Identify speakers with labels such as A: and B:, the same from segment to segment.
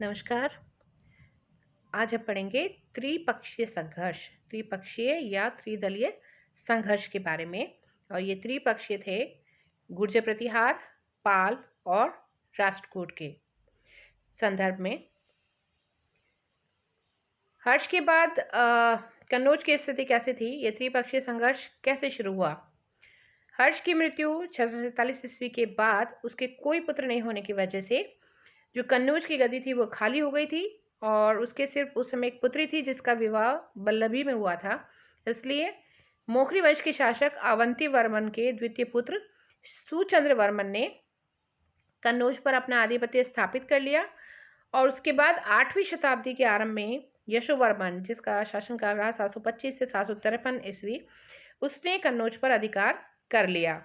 A: नमस्कार। आज हम पढ़ेंगे त्रिपक्षीय संघर्ष, त्रिपक्षीय या त्रिदलीय संघर्ष के बारे में। और ये त्रिपक्षीय थे गुर्जर प्रतिहार, पाल और राष्ट्रकूट के संदर्भ में। हर्ष के बाद कन्नौज की स्थिति कैसी थी, ये त्रिपक्षीय संघर्ष कैसे शुरू हुआ। हर्ष की मृत्यु 647 ईस्वी के बाद उसके कोई पुत्र नहीं होने की वजह से जो कन्नौज की गद्दी थी वो खाली हो गई थी और उसके सिर्फ उस समय एक पुत्री थी जिसका विवाह बल्लभी में हुआ था। इसलिए मोखरी वंश के शासक अवंती वर्मन के द्वितीय पुत्र सुचंद्र वर्मन ने कन्नौज पर अपना आधिपत्य स्थापित कर लिया। और उसके बाद 8वीं शताब्दी के आरंभ में यशोवर्मन, जिसका शासनकाल रहा 725 से 753 ईस्वी, उसने कन्नौज पर अधिकार कर लिया।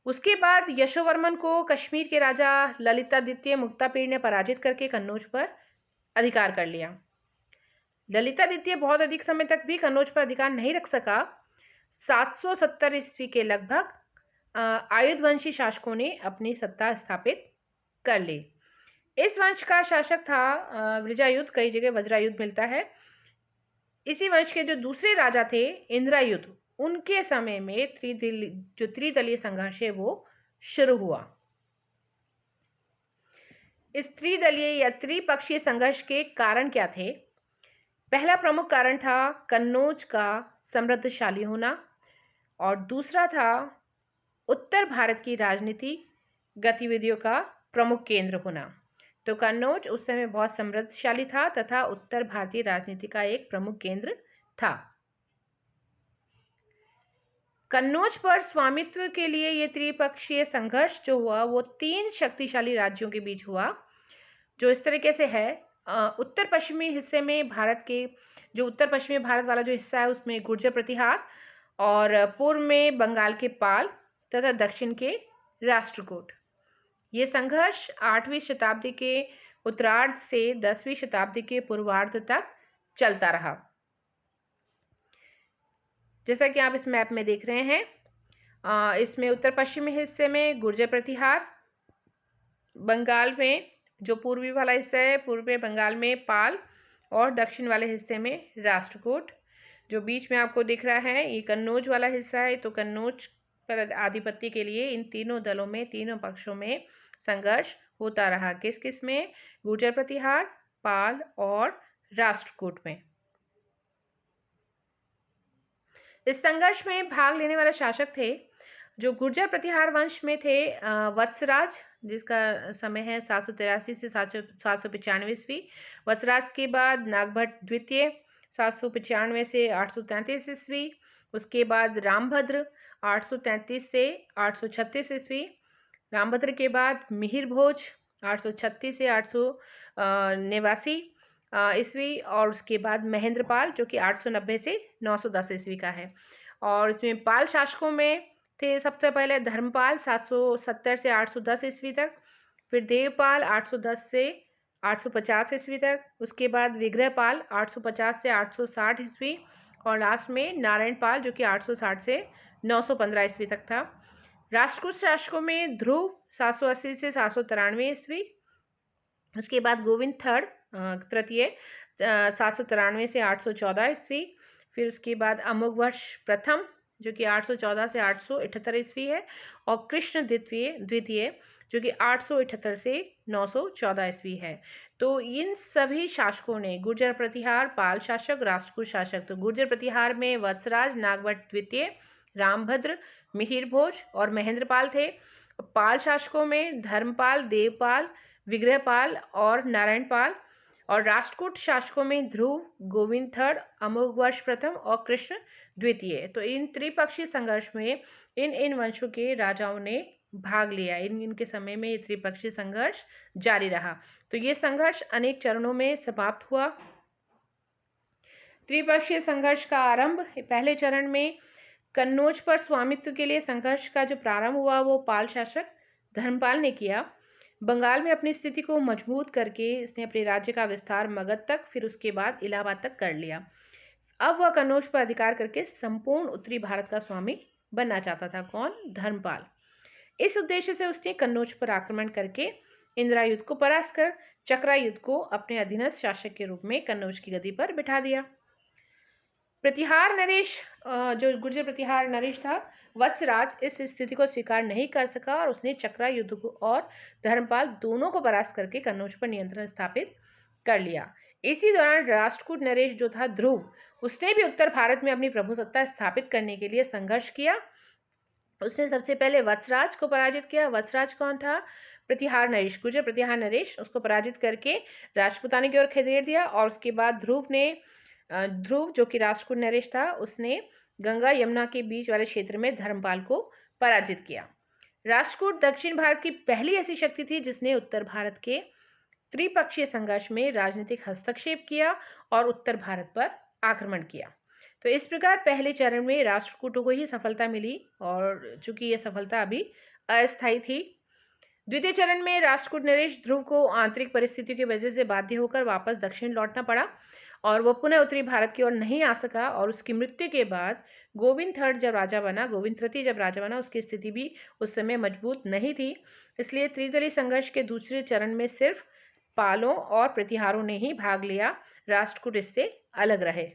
A: उसके बाद यशोवर्मन को कश्मीर के राजा ललितादित्य मुक्तापीड़ ने पराजित करके कन्नौज पर अधिकार कर लिया। ललितादित्य बहुत अधिक समय तक भी कन्नौज पर अधिकार नहीं रख सका। 770 ईस्वी के लगभग आयुधवंशी शासकों ने अपनी सत्ता स्थापित कर ली। इस वंश का शासक था वज्रायुध, कई जगह वज्रायुध मिलता है। इसी वंश के जो दूसरे राजा थे इंद्रायुध, उनके समय में त्रिदलीय संघर्ष है वो शुरू हुआ। इस त्रिदलीय या त्रिपक्षीय संघर्ष के कारण क्या थे? पहला प्रमुख कारण था कन्नौज का समृद्धशाली होना और दूसरा था उत्तर भारत की राजनीतिक गतिविधियों का प्रमुख केंद्र होना। तो कन्नौज उस समय बहुत समृद्धशाली था तथा उत्तर भारतीय राजनीति का एक प्रमुख केंद्र था। कन्नौज पर स्वामित्व के लिए ये त्रिपक्षीय संघर्ष जो हुआ वो 3 शक्तिशाली राज्यों के बीच हुआ, जो इस तरीके से है। उत्तर पश्चिमी हिस्से में भारत के जो उत्तर पश्चिमी भारत वाला जो हिस्सा है उसमें गुर्जर प्रतिहार, और पूर्व में बंगाल के पाल तथा दक्षिण के राष्ट्रकूट। ये संघर्ष 8वीं शताब्दी के उत्तरार्ध से 10वीं शताब्दी के पूर्वार्ध तक चलता रहा। जैसा कि आप इस मैप में देख रहे हैं, इसमें उत्तर पश्चिमी हिस्से में गुर्जर प्रतिहार, बंगाल में जो पूर्वी वाला हिस्सा है पूर्व में बंगाल में पाल, और दक्षिण वाले हिस्से में राष्ट्रकूट। जो बीच में आपको दिख रहा है ये कन्नौज वाला हिस्सा है। तो कन्नौज पर आधिपत्य के लिए इन तीनों दलों में, तीनों पक्षों में संघर्ष होता रहा। किस किस में? गुर्जर प्रतिहार, पाल और राष्ट्रकूट में। इस संघर्ष में भाग लेने वाले शासक थे जो गुर्जर प्रतिहार वंश में थे वत्सराज, जिसका समय है 783 से 795 ईस्वी। वत्सराज के बाद नागभट्ट द्वितीय 795 से 833 ईस्वी। उसके बाद रामभद्र 833 से 836 ईस्वी। रामभद्र के बाद मिहिर भोज 836 से 889 ईस्वी। और उसके बाद महेंद्रपाल जो कि 890 से 910 ईस्वी का है। और इसमें पाल शासकों में थे सबसे पहले धर्मपाल 770 से 810 ईस्वी तक, फिर देवपाल 810 से 850 ईस्वी तक, उसके बाद विग्रहपाल 850 से 860 ईस्वी, और लास्ट में नारायणपाल जो कि 860 से 915 ईस्वी तक था। राष्ट्रकूट शासकों में ध्रुव 780 से 793 ईस्वी, उसके बाद गोविंद तृतीय 793 से 814 ईस्वी, फिर उसके बाद अमोघवर्ष प्रथम जो कि 814 से 878 ईस्वी है, और कृष्ण द्वितीय जो कि 878 से 914 ईस्वी है। तो इन सभी शासकों ने गुर्जर प्रतिहार, पाल शासक, राष्ट्रकूट शासक, तो गुर्जर प्रतिहार में वत्सराज, नागभट्ट द्वितीय, रामभद्र, मिहिर भोज और महेंद्रपाल थे। पाल शासकों में धर्मपाल, देवपाल, विग्रहपाल और नारायणपाल, और राष्ट्रकूट शासकों में ध्रुव, गोविंद थर्ड, अमोघवर्ष प्रथम और कृष्ण द्वितीय। तो इन त्रिपक्षीय संघर्ष में इन वंशों के राजाओं ने भाग लिया। इनके समय में ये त्रिपक्षीय संघर्ष जारी रहा। तो ये संघर्ष अनेक चरणों में समाप्त हुआ। त्रिपक्षीय संघर्ष का आरंभ पहले चरण में कन्नौज पर स्वामित्व के लिए संघर्ष का जो प्रारंभ हुआ वो पाल शासक धर्मपाल ने किया। बंगाल में अपनी स्थिति को मजबूत करके इसने अपने राज्य का विस्तार मगध तक, फिर उसके बाद इलाहाबाद तक कर लिया। अब वह कन्नौज पर अधिकार करके संपूर्ण उत्तरी भारत का स्वामी बनना चाहता था। कौन? धर्मपाल। इस उद्देश्य से उसने कन्नौज पर आक्रमण करके इंद्रायुध को परास्त कर चक्रायुध को अपने अधीनस्थ शासक के रूप में कन्नौज की गद्दी पर बिठा दिया। प्रतिहार नरेश, जो गुर्जर प्रतिहार नरेश था, वत्सराज इस स्थिति को स्वीकार नहीं कर सका और उसने चक्रायुध और धर्मपाल दोनों को परास्त करके कन्नौज पर नियंत्रण स्थापित कर लिया। इसी दौरान राष्ट्रकूट नरेश जो था ध्रुव, उसने भी उत्तर भारत में अपनी प्रभुसत्ता स्थापित करने के लिए संघर्ष किया। उसने सबसे पहले वत्सराज को पराजित किया। वत्सराज कौन था? प्रतिहार नरेश, गुर्जर प्रतिहार नरेश, उसको पराजित करके राजपुताने की ओर खदेड़ दिया। और उसके बाद ध्रुव जो कि राष्ट्रकूट नरेश था, उसने गंगा यमुना के बीच वाले क्षेत्र में धर्मपाल को पराजित किया। राष्ट्रकूट दक्षिण भारत की पहली ऐसी शक्ति थी जिसने उत्तर भारत के त्रिपक्षीय संघर्ष में राजनीतिक हस्तक्षेप किया और उत्तर भारत पर आक्रमण किया। तो इस प्रकार पहले चरण में राष्ट्रकूटों को ही सफलता मिली और चूंकि यह सफलता अभी अस्थायी थी। द्वितीय चरण में राष्ट्रकूट नरेश ध्रुव को आंतरिक परिस्थितियों की वजह से बाध्य होकर वापस दक्षिण लौटना पड़ा और वह पुनः उत्तरी भारत की ओर नहीं आ सका। और उसकी मृत्यु के बाद गोविंद तृतीय जब राजा बना, उसकी स्थिति भी उस समय मजबूत नहीं थी। इसलिए त्रिदलीय संघर्ष के दूसरे चरण में सिर्फ पालों और प्रतिहारों ने ही भाग लिया। राष्ट्रकूट इससे अलग रहे।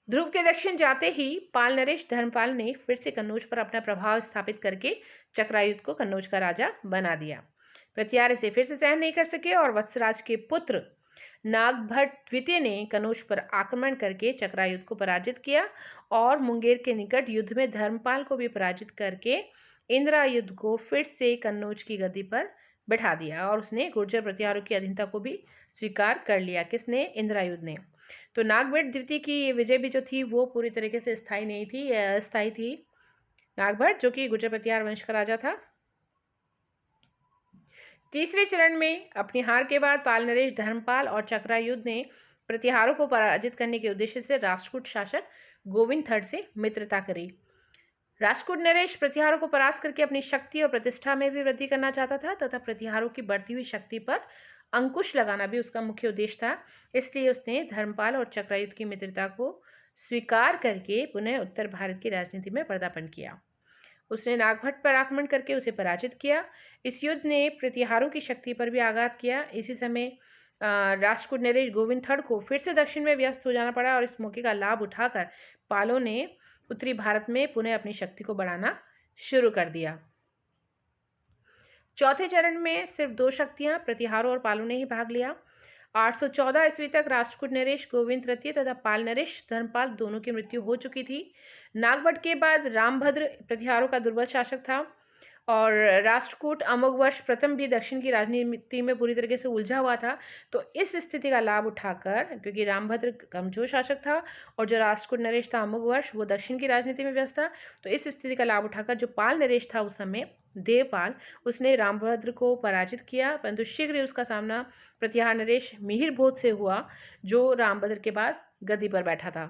A: ध्रुव के दक्षिण जाते ही पाल नरेश धर्मपाल ने फिर से कन्नौज पर अपना प्रभाव स्थापित करके चक्रायुध को कन्नौज का राजा बना दिया। प्रतिहार इसे फिर से सहन नहीं कर सके और वत्सराज के पुत्र नागभट्ट द्वितीय ने कन्नौज पर आक्रमण करके चक्रायुध को पराजित किया और मुंगेर के निकट युद्ध में धर्मपाल को भी पराजित करके इंद्रायुध को फिर से कन्नौज की गद्दी पर बैठा दिया और उसने गुर्जर प्रतिहारों की अधीनता को भी स्वीकार कर लिया। किसने? इंद्रायुध ने। तो नागभट्ट द्वितीय की ये विजय भी जो थी वो पूरी तरीके से स्थायी नहीं थी, अस्थायी थी। नागभट्ट जो कि गुर्जर प्रतिहार वंश का राजा था। तीसरे चरण में अपनी हार के बाद पाल नरेश, धर्मपाल और चक्रायुध ने प्रतिहारों को पराजित करने के उद्देश्य से राष्ट्रकूट शासक गोविंद तृतीय से मित्रता करी। राष्ट्रकूट नरेश प्रतिहारों को परास्त करके अपनी शक्ति और प्रतिष्ठा में भी वृद्धि करना चाहता था तथा प्रतिहारों की बढ़ती हुई शक्ति पर अंकुश लगाना भी उसका मुख्य उद्देश्य था। इसलिए उसने धर्मपाल और चक्रायुध की मित्रता को स्वीकार करके पुनः उत्तर भारत की राजनीति में पदार्पण किया। उसने नागभट्ट पर आक्रमण करके उसे पराजित किया। इस युद्ध ने प्रतिहारों की शक्ति पर भी आघात किया। इसी समय राष्ट्रकूट नरेश गोविंद तृतीय को फिर से दक्षिण में व्यस्त हो जाना पड़ा और इस मौके का लाभ उठाकर पालों ने उत्तरी भारत में पुनः अपनी शक्ति को बढ़ाना शुरू कर दिया। चौथे चरण में सिर्फ दो शक्तियां प्रतिहारों और पालों ने ही भाग लिया। 814 ईस्वी तक राष्ट्रकूट नरेश गोविंद तृतीय तथा पाल नरेश धर्मपाल दोनों की मृत्यु हो चुकी थी। नागभट्ट के बाद रामभद्र प्रतिहारों का दुर्बल शासक था और राष्ट्रकूट अमोघवर्ष प्रथम भी दक्षिण की राजनीति में पूरी तरीके से उलझा हुआ था। तो इस स्थिति का लाभ उठाकर, क्योंकि रामभद्र कमजोर शासक था और जो राष्ट्रकूट नरेश था अमोघवर्ष वो दक्षिण की राजनीति में व्यस्त था, तो इस स्थिति का लाभ उठाकर जो पाल नरेश था उस समय देवपाल, उसने रामभद्र को पराजित किया। परंतु शीघ्र ही उसका सामना प्रतिहार नरेश मिहिर भोज से हुआ जो रामभद्र के बाद गद्दी पर बैठा था।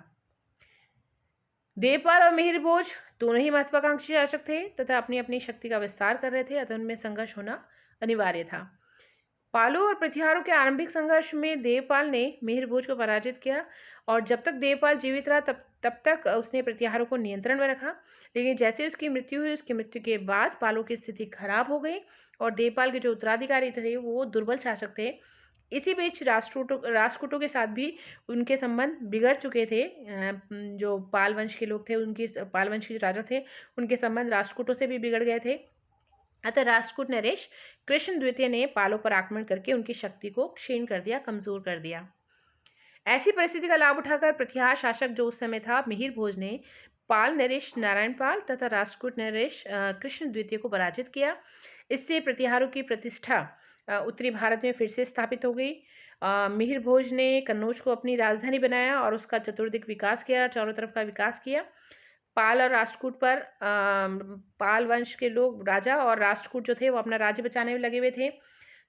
A: देवपाल और मिहिर भोज दोनों ही महत्वाकांक्षी शासक थे तथा अपनी अपनी शक्ति का विस्तार कर रहे थे, अतः उनमें संघर्ष होना अनिवार्य था। पालों और प्रतिहारों के आरंभिक संघर्ष में देवपाल ने मिहिर भोज को पराजित किया और जब तक देवपाल जीवित रहा तब तक उसने प्रतिहारों को नियंत्रण में रखा। लेकिन जैसे उसकी मृत्यु हुई, उसकी मृत्यु के बाद पालों की स्थिति खराब हो गई और देवपाल के जो उत्तराधिकारी थे वो दुर्बल शासक थे। इसी बीच राष्ट्रकूटों के साथ भी उनके संबंध बिगड़ चुके थे। जो पाल वंश के लोग थे, पाल वंश के जो राजा थे, उनके संबंध राष्ट्रकूटों से भी बिगड़ गए थे। अतः राष्ट्रकूट नरेश कृष्ण द्वितीय ने पालों पर आक्रमण करके उनकी शक्ति को क्षीण कर दिया, कमजोर कर दिया। ऐसी परिस्थिति का लाभ उठाकर प्रतिहार शासक जो उस समय था मिहिर भोज ने पाल नरेश नारायण पाल तथा राष्ट्रकूट नरेश कृष्ण द्वितीय को पराजित किया। इससे प्रतिहारों की प्रतिष्ठा उत्तरी भारत में फिर से स्थापित हो गई। मिहिर भोज ने कन्नौज को अपनी राजधानी बनाया और उसका चतुर्दिक विकास किया, चारों तरफ का विकास किया। पाल और राष्ट्रकूट पर पाल वंश के लोग राजा और राष्ट्रकूट जो थे वो अपना राज्य बचाने में लगे हुए थे।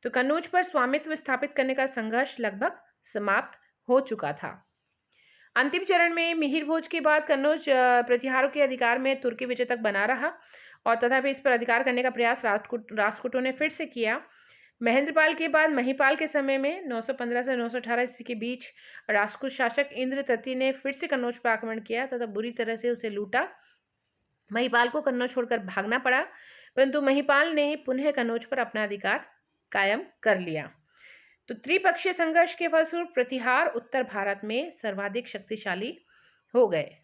A: तो कन्नौज पर स्वामित्व स्थापित करने का संघर्ष लगभग समाप्त हो चुका था। अंतिम चरण में मिहिर भोज के बाद कन्नौज प्रतिहारों के अधिकार में तुर्की विजय तक बना रहा और तथापि इस पर अधिकार करने का प्रयास राष्ट्रकूटों ने फिर से किया। महेंद्रपाल के बाद महिपाल के समय में 915 से 918 ईस्वी के बीच राष्ट्रकूट शासक इंद्र तृतीय ने फिर से कन्नौज पर आक्रमण किया तथा बुरी तरह से उसे लूटा। महिपाल को कन्नौज छोड़कर भागना पड़ा, परंतु महिपाल ने पुनः कन्नौज पर अपना अधिकार कायम कर लिया। तो त्रिपक्षीय संघर्ष के फलस्वरूप प्रतिहार उत्तर भारत में सर्वाधिक शक्तिशाली हो गए।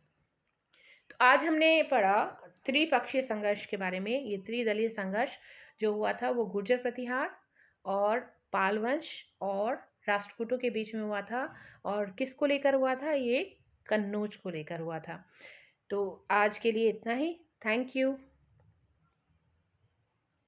A: तो आज हमने पढ़ा त्रिपक्षीय संघर्ष के बारे में। ये त्रिदलीय संघर्ष जो हुआ था वो गुर्जर प्रतिहार और पाल वंश और राष्ट्रकूटों के बीच में हुआ था। और किसको लेकर हुआ था? ये कन्नौज को लेकर हुआ था। तो आज के लिए इतना ही। Thank you.